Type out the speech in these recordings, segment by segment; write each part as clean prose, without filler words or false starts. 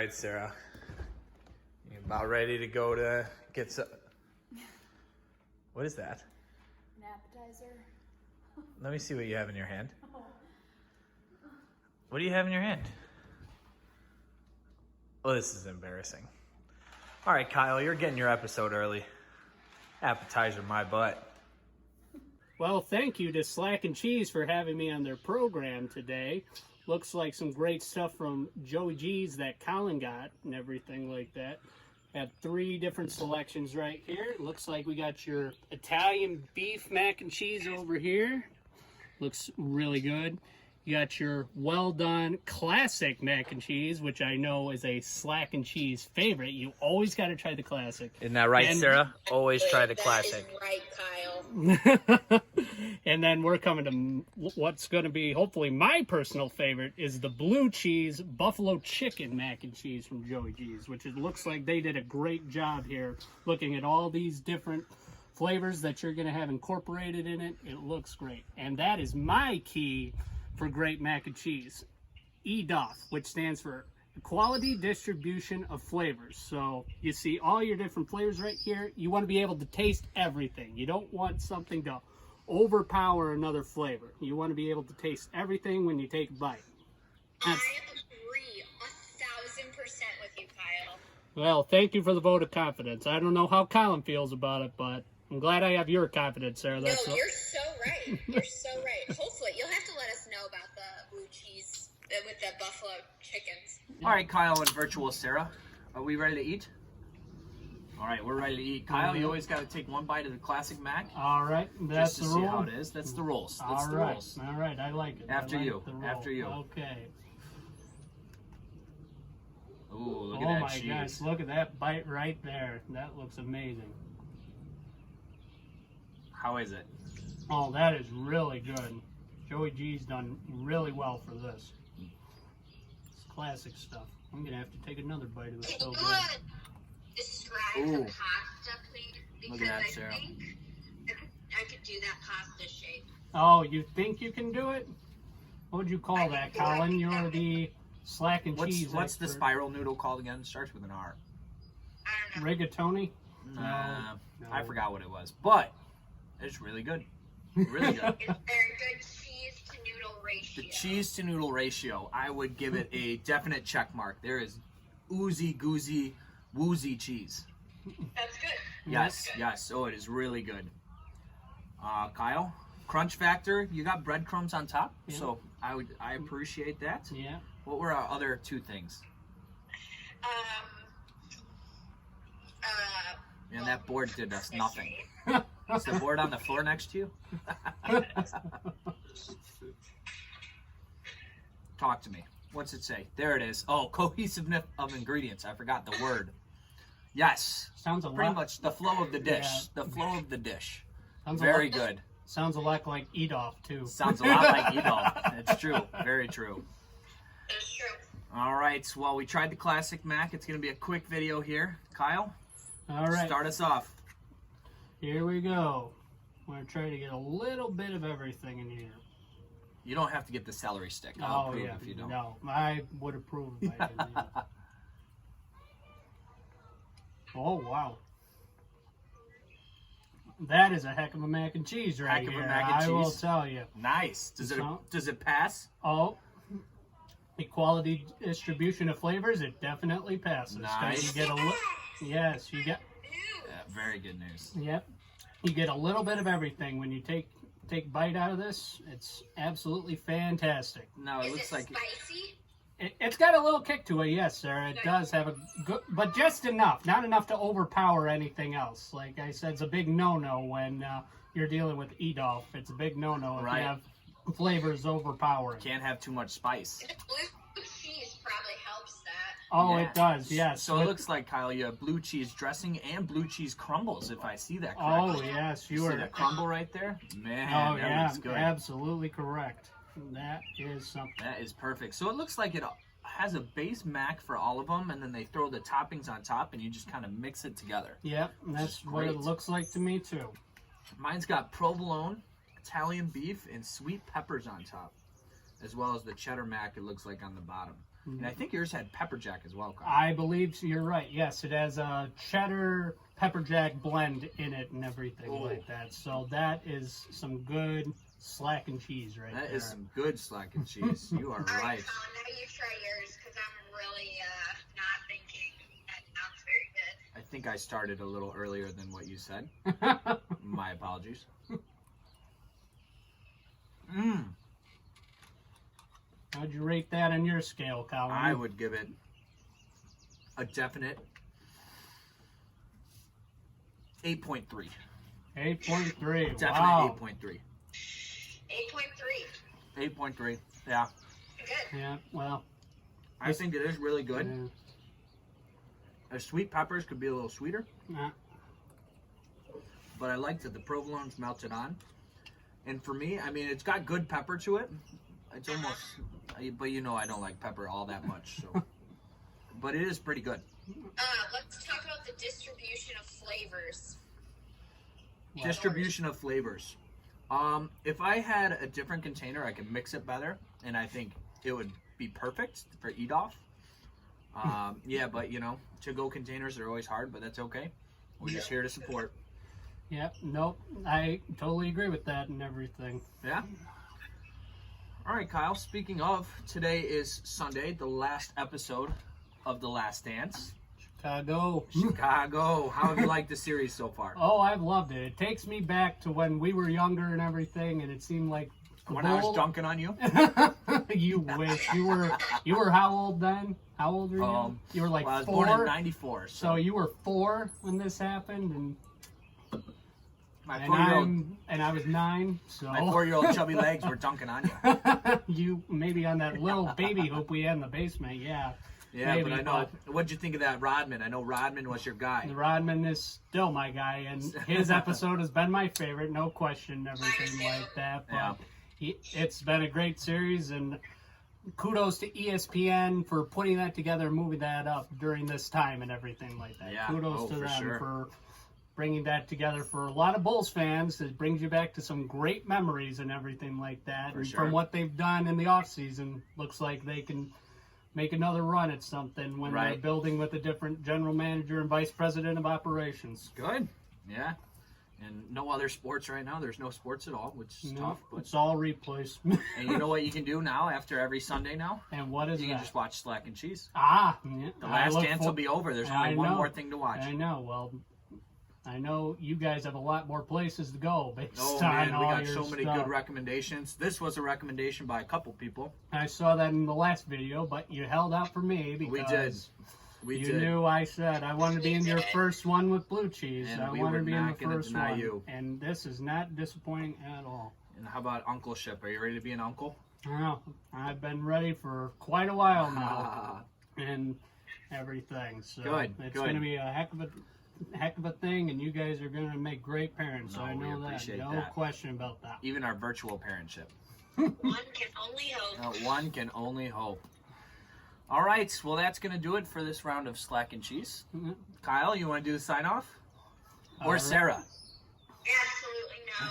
right, Sarah. You about ready to go to get some... What is that? An appetizer. Let me see what you have in your hand. What do you have in your hand? Oh, this is embarrassing. All right, Kyle, you're getting your episode early. Appetizer, my butt. Well, thank you to Slack and Cheese for having me on their program today. Looks like some great stuff from Joey G's that Colin got and everything like that. Got 3 different selections right here. Looks like we got your Italian beef mac and cheese over here. Looks really good. You got your well done classic mac and cheese, which I know is a Slack and Cheese favorite. You always got to try the classic. Isn't that right, Sarah? Always try the classic. That is right, Kyle. And then we're coming to what's going to be hopefully my personal favorite is the blue cheese buffalo chicken mac and cheese from Joey G's, which it looks like they did a great job here looking at all these different flavors that you're going to have incorporated in it. It looks great. And that is my key for great mac and cheese. EDOF, which stands for Quality Distribution of Flavors. So you see all your different flavors right here. You want to be able to taste everything. You don't want something to overpower another flavor. You want to be able to taste everything when you take a bite. I agree 1,000% with you, Kyle. Well, thank you for the vote of confidence. I don't know how Colin feels about it, but I'm glad I have your confidence, Sarah. No, you're so right. You're so right. Hopefully, you'll have to let us know about the blue cheese with the buffalo chickens. All right, Kyle and virtual Sarah. Are we ready to eat? All right, we're ready to eat. Kyle, you always got to take one bite of the classic mac. All right, that's just to the see rule. how it is. That's the rules. That's All the right, rules. all right, I like it. After I like you, the rule. after you. Okay. Ooh, look Oh at that my cheese. gosh, look at that bite right there. That looks amazing. How is it? Oh, that is really good. Joey G's done really well for this. It's classic stuff. I'm going to have to take another bite of it. So good. Describe Ooh. the pasta, please, Look because at that, I Sarah. think I could do that pasta shape. Oh, you think you can do it? What would you call I that, can do it. Colin? You're the slack and cheese What's the expert. spiral noodle called again? It starts with an R. I don't know. Rigatoni? Nah, No. I forgot what it was, but it's really good. Really good. It's very good cheese to noodle ratio. The cheese to noodle ratio, I would give it a definite check mark. There is oozy goozy woozy cheese. That's good. Yes, yes. Oh, it is really good. Kyle, crunch factor. You got breadcrumbs on top, Yeah. so I appreciate that. Yeah. What were our other 2 things? And that board did us nothing. Is the board on the floor next to you? Talk to me. What's it say? There it is. Oh, cohesiveness of ingredients. I forgot the word. Yes. Sounds a Pretty lot. much the flow of the dish. Yeah. The flow of the dish. Sounds Very a lot, good. Sounds a lot like EDOF, too. Sounds a lot like Edolf. It's true. Very true. That's true. All right. Well, we tried the classic mac. It's going to be a quick video here. Kyle, All right. start us off. Here we go. I'm going to try to get a little bit of everything in here. You don't have to get the celery stick. I'll approve if you don't. No, I would approve if I didn't. Yeah. Oh, wow. That is a heck of a mac and cheese right Heck of a here. mac and I will cheese. tell you. Nice. Does it pass? Oh, equality distribution of flavors, it definitely passes. 'Cause Nice. You get a yes, you get, Yeah, very good news. yep. You get a little bit of everything when you take bite out of this. It's absolutely fantastic. No, it Is looks it like spicy? It's got a little kick to it, yes, Sarah. It does have a good, but just enough. Not enough to overpower anything else. Like I said, it's a big no-no when you're dealing with EDOF. It's a big no-no if Right. you have flavors overpowering. can't have too much spice. The blue cheese probably helps that. Oh, Yeah. it does, yes. So it With- looks like, Kyle, you have blue cheese dressing and blue cheese crumbles, if I see that Oh, correctly. yes, You you see are. that crumble right there? Man, Oh, that yeah, looks good. absolutely correct. That is something. That is perfect. So it looks like it has a base mac for all of them, and then they throw the toppings on top, and you just kind of mix it together. Yep, and that's what it great. looks like to me, too. Mine's got provolone, Italian beef, and sweet peppers on top, as well as the cheddar mac it looks like on the bottom. And I think yours had pepper jack as well, Kyle. I believe you're right. Yes, it has a cheddar pepper jack blend in it and everything like that. So that is some good slack and cheese right there. That is some good slack and cheese. You are All right, right. Colin, now you try yours because I'm really not thinking that sounds very good. I think I started a little earlier than what you said. My apologies. How'd you rate that on your scale, Colin? I would give it a definite 8.3. 8.3. Definite Wow. 8.3. 8.3. 8.3. Yeah. Good. Yeah, well, I think it is really good. yeah. The sweet peppers could be a little sweeter, Uh, but I like that the provolone's melted on. And for me, I mean, it's got good pepper to it. It's almost, but you know I don't like pepper all that much. So, but it is pretty good. Let's talk about the distribution of flavors. Distribution of flavors. If I had a different container, I could mix it better, and I think it would be perfect for eat off. Yeah, but you know, to-go containers are always hard, but that's okay. We're just here to support. yeah, nope. I totally agree with that and everything. Yeah. All right, Kyle. Speaking of, today is Sunday, the last episode of The Last Dance. Chicago. Chicago. How have you liked the series so far? Oh, I've loved it. It takes me back to when we were younger and everything, and it seemed like When I was dunking on you? You wish you were how old then? How old were you? You were like Well, I was 4. born in '94, So you were 4 when this happened, and my and 4-year-old, I was 9. So my 4-year-old chubby legs were dunking on you. you maybe on that little baby hoop we had in the basement, yeah. Yeah, Maybe, but I know. What'd you think of that Rodman? I know Rodman was your guy. Rodman is still my guy, and his episode has been my favorite, no question, everything like that. But Yeah. it's been a great series, and kudos to ESPN for putting that together and moving that up during this time and everything like that. Yeah. Kudos to for them sure. for bringing that together for a lot of Bulls fans. It brings you back to some great memories and everything like that. For And sure. from what they've done in the offseason, looks like they can make another run at something when they're Right. building with a different general manager and vice president of operations. Good. Yeah. And no other sports right now. There's no sports at all, which is No, tough. But it's all replaced. and you know what you can do now after every Sunday now? And what is You can that? just watch Slack and Cheese. Ah, yeah. The Last Dance will be over. There's only one know. more thing to watch. I know. Well, I know you guys have a lot more places to go based Oh on man, we all got your so many stuff. good recommendations. This was a recommendation by a couple people. I saw that in the last video, but you held out for me because We did. We you did. knew I said I wanted to be in your first one with blue cheese. And I we wanted were to be in not the gonna first deny one, you. and this is not disappointing at all. And how about uncleship? Are you ready to be an uncle? Well, I've been ready for quite a while now, and everything. So Good, it's good. going to be a heck of a thing, and you guys are going to make great parents. No, I we know that. appreciate No that. question about that. Even our virtual parentship. One can only hope. One can only hope. All right, well, that's going to do it for this round of Slack and Cheese. Mhm. Kyle, you want to do the sign off? Or right. Sarah?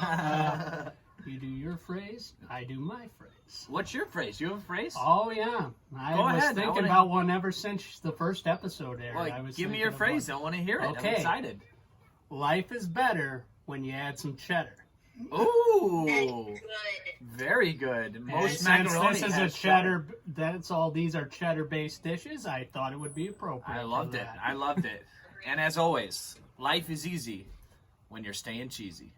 Absolutely no. You do your phrase, I do my phrase. What's your phrase? You have a phrase? Oh yeah, I Go was ahead, I thinking wanna- about one ever since the first episode aired. Well, I was give me thinking your of phrase. one. I want to hear it. Okay. I'm excited. Life is better when you add some cheddar. Ooh, Good. very good. And Most since macaroni this is a has cheddar, that's all. These are cheddar-based dishes. I thought it would be appropriate. I for loved it. that. I loved it. And as always, life is easy when you're staying cheesy.